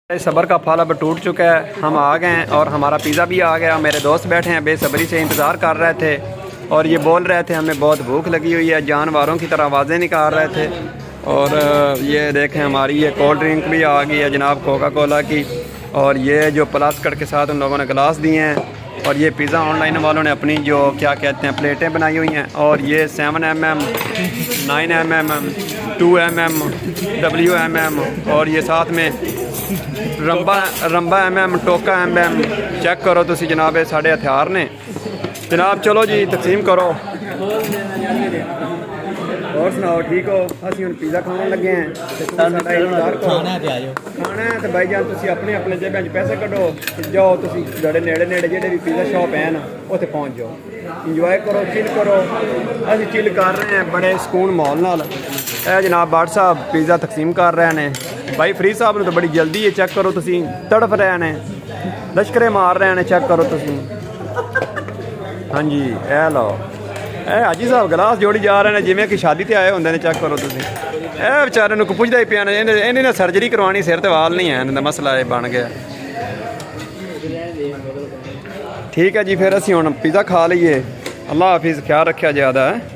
सब्र का फल अब टूट चुका है। हम आ गए हैं और हमारा पिज़्ज़ा भी आ गया। मेरे दोस्त बैठे हैं, बेसब्री से इंतज़ार कर रहे थे और ये बोल रहे थे हमें बहुत भूख लगी हुई है, जानवरों की तरह आवाज़ें निकाल रहे थे। और ये देखें हमारी ये कोल्ड ड्रिंक भी आ गई है जनाब, कोका कोला की। और ये जो प्लास्टिक के साथ उन लोगों ने गिलास दिए हैं। और ये पिज़्ज़ा ऑनलाइन वालों ने अपनी जो क्या कहते हैं प्लेटें बनाई हुई हैं। और ये 7mm 9mm 2mm WMM और ये साथ में रंबा MM टोका MM। चेक करो तुसी जनाब, ये साढ़े हथियार ने जनाब। चलो जी तकसीम करो। और सुनाओ ठीक हो? असी हम पिज़्ज़ा खाने लगे हैं। खाना है तो भाई जान तुसी अपने अपने जेबें पैसे कढ़ो, जाओ तुसी जड़े नेड़े नेड़े जेडे भी पिज़्ज़ा शॉप है ना उत्थे पहुँच जाओ, इंजॉय करो, चिल करो। असी चिल कर रहे हैं बड़े सुकून माहौल नाल। ए जनाब बाट साहब पिज़्ज़ा तकसीम कर रहे हैं। भाई फरीद साहब ने तो बड़ी जल्दी है, चेक करो तुसी तड़फ रहे हैं, लश्करे मार रहे हैं, चेक करो तुसी। हाँ जी ए लो ए हाजी साहब गिलास जोड़ी जा रहे हैं जिमें कि शादी ते आए होंगे ने। चेक करो तुसी ए बेचारे नूं पुछदा ही पिया ने, इन्हें सर्जरी करवानी, सिर ते वाल नहीं है, इन्हां दा मसला ये बन गया। ठीक है जी, फिर असीं हुण पिज़्ज़ा खा लईए। अल्लाह हाफिज़, ख्याल रखिया ज़्यादा है।